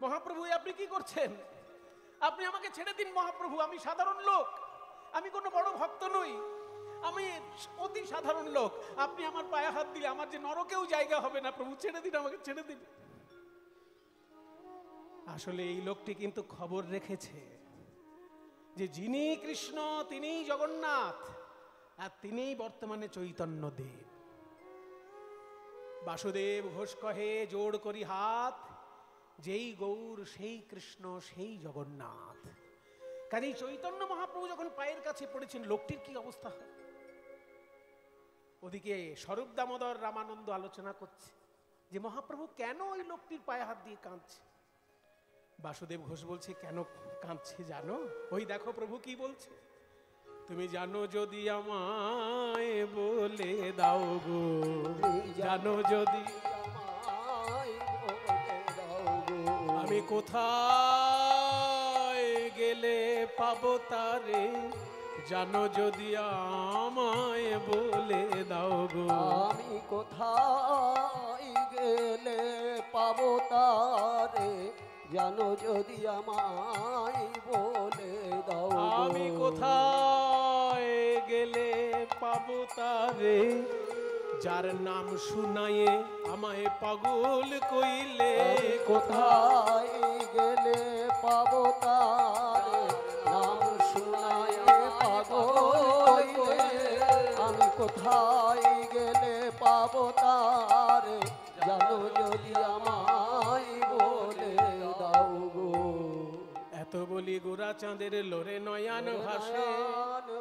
মহাপ্রভু আপনি কি করছেন? আপনি আমাকে ছেড়ে দিন মহাপ্রভু, আমি সাধারণ লোক, আমি কোনো বড় ভক্ত নই, আমি অতি সাধারণ লোক। আপনি আমার পায়ে হাত দিলে আমার যে নরকেও জায়গা হবে না, প্রভু ছেড়ে দিন, আমাকে ছেড়ে দিন। আসলে এই লোকটি কিন্তু খবর রেখেছে যে যিনি কৃষ্ণ তিনিই জগন্নাথ, আর তিনিই বর্তমানে চৈতন্য দেব। বাসুদেব ঘোষ কহে জোড় করি হাত, যেই গৌর সেই কৃষ্ণ সেই জগন্নাথ। কাজেই চৈতন্য মহাপ্রভু যখন পায়ের কাছে পড়েছেন, লোকটির কি অবস্থা হয়? ওদিকে স্বরূপ দামোদর রামানন্দ আলোচনা করছে যে মহাপ্রভু কেন ওই লোকটির পায়ে হাত দিয়ে কাঁদছে। বাসুদেব ঘোষ বলছে, কেন কাঁদছে জানো? ওই দেখো প্রভু কি বলছে, তুমি জানো যদি আমায় বলে দাও গো, জানো যদি আমি কোথায় গেলে পাবো তারে, জানো যদি আমায় বলে দাও গো, আমি কোথায় গেলে পাবো তারে, জানো যদি আমায় বলে দাও। আমি কোথায় গেলে পাবো তারে, যার নাম শুনায়ে আমায় পাগল কইলে। কোথায় গেলে পাবো তারে, নাম শুনায় পাগল কইলে। আমি কোথায় গেলে পাবো তারে, জানো যদি আমায় বলে দাও গো। এত বলি গোরা চাঁদের লোরে নয়ান ভাসে,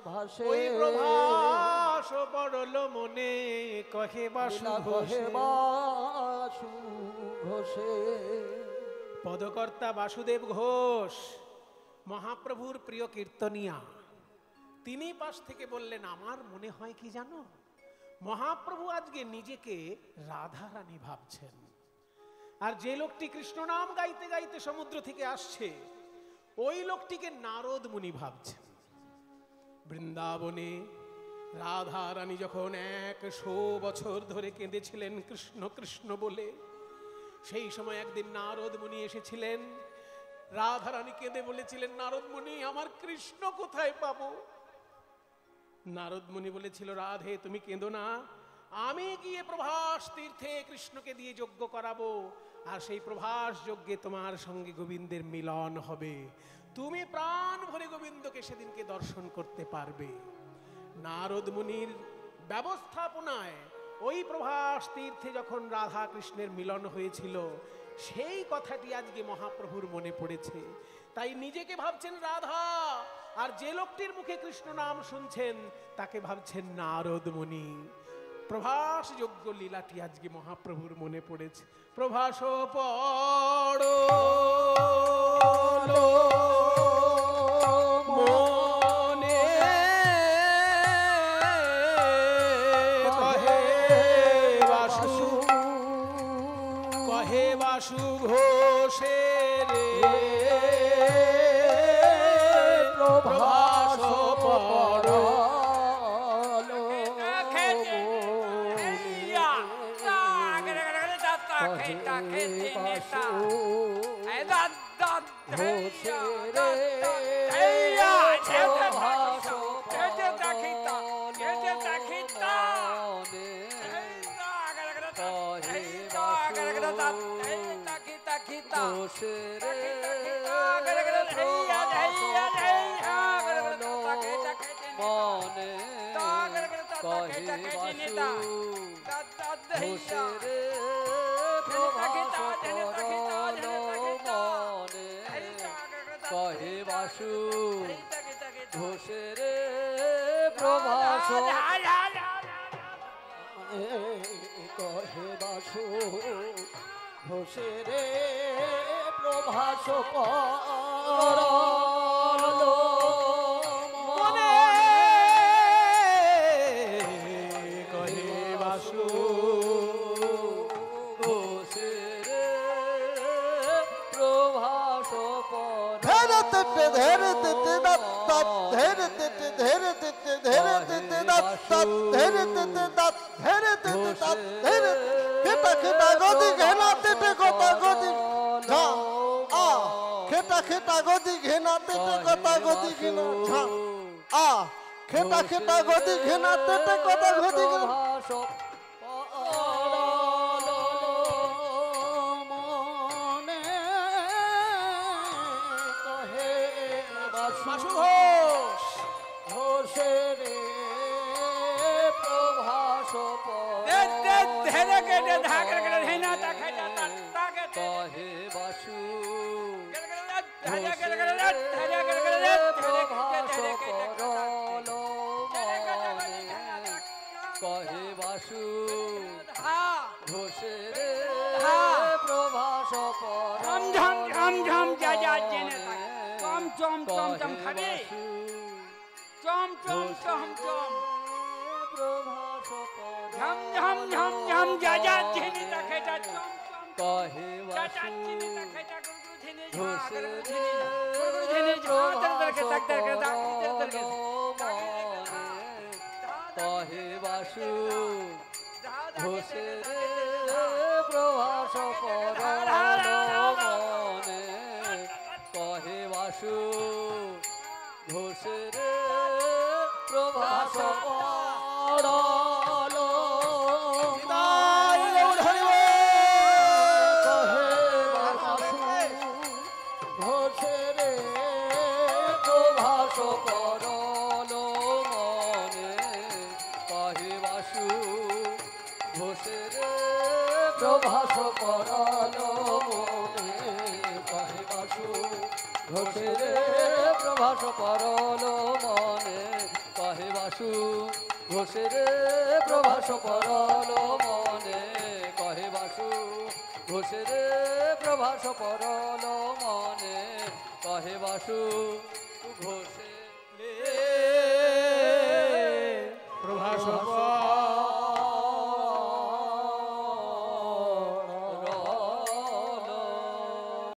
ভাসে ওই প্রভাস পড়ল মনে, কহে বাসু ঘোষে। বাসু ঘোষে পদকর্তা বাসুদেব ঘোষ মহাপ্রভুর প্রিয় কীর্তনিয়া, তিনি পাশ থেকে বললেন, আমার মনে হয় কি জানো, মহাপ্রভু আজকে নিজেকে রাধা রানী ভাবছেন। আর যে লোকটি কৃষ্ণ নাম গাইতে গাইতে সমুদ্র থেকে আসছে, ওই লোকটিকে নারদ মুনি ভাবছেন। বৃন্দাবনে রাধা রানী যখন 100 বছর ধরে কেঁদেছিলেন কৃষ্ণ কৃষ্ণ বলে, সেই সময় একদিন নারদ মুনি এসেছিলেন। রাধা রানী কেঁদে বলেছিলেন, নারদ মুনি আমার কৃষ্ণ কোথায় পাবো? নারদ মুনি বলেছিল, রাধে তুমি কেঁদো না, আমি গিয়ে প্রভাস তীর্থে কৃষ্ণকে দিয়ে যজ্ঞ করাবো, আর সেই প্রভাস যজ্ঞে তোমার সঙ্গে গোবিন্দের মিলন হবে, তুমি প্রাণ ভরে গোবিন্দকে সেদিনকে দর্শন করতে পারবে। নারদ মুনির ব্যবস্থাপনায় ওই প্রভাস তীর্থে যখন রাধা কৃষ্ণের মিলন হয়েছিল, সেই কথাটি আজকে মহাপ্রভুর মনে পড়েছে। তাই নিজেকে ভাবছেন রাধা, আর যে লোকটির মুখে কৃষ্ণ নাম শুনছেন তাকে ভাবছেন নারদ মুনি। প্রভাস যোগ্য লীলাটি আজকে মহাপ্রভুর মনে পড়েছে। প্রভাস পড়ো মনে কহে বাসু, কহে বাসু ঘোষের প্রভাস পড়ো। কহে বাসু ঘোষের প্রভাস, কহে বাসু ঘোষের প্রভাস মনে কহে বাসু ঘোষের প্রভাস খেটা খেটা গদি ঘেনাতে কথা গদি ঘেনা খেটা খেটা গদি ঘেনাতে কথা গদি ঘেনা। বাসু ঘোষ ঘোষের প্রভাস কহে বাসু কহে বাসু ঘোষের প্রভাস ঝম ঝম ঝম ঝম যা যা জেনে থাকে চম চম চম চম খাবে চম চম চম চম প্রভাস ঝম ঝম ঝম ঝম যা যা জেনে থাকে যা চম চম কহে যা যা বাসু জেনে থাকে যা গুরু জেনে যা ঘোষের গুরু জেনে যা তার দরকে তাক দরকে তাক দরকে কহে বাসু ঘোষের প্রভাস মনে কহে বাসু ঘোষের প্রভাস ঘোষের প্রভাস মনে কহে বাসু ঘোষের প্রভাস মনে কহে বাসু ঘোষের প্রভাস মনে কহে বাসু ঘোষের প্রভাস মনে কহে বাসু ঘোষের প্রভাস মনে কহে বাসু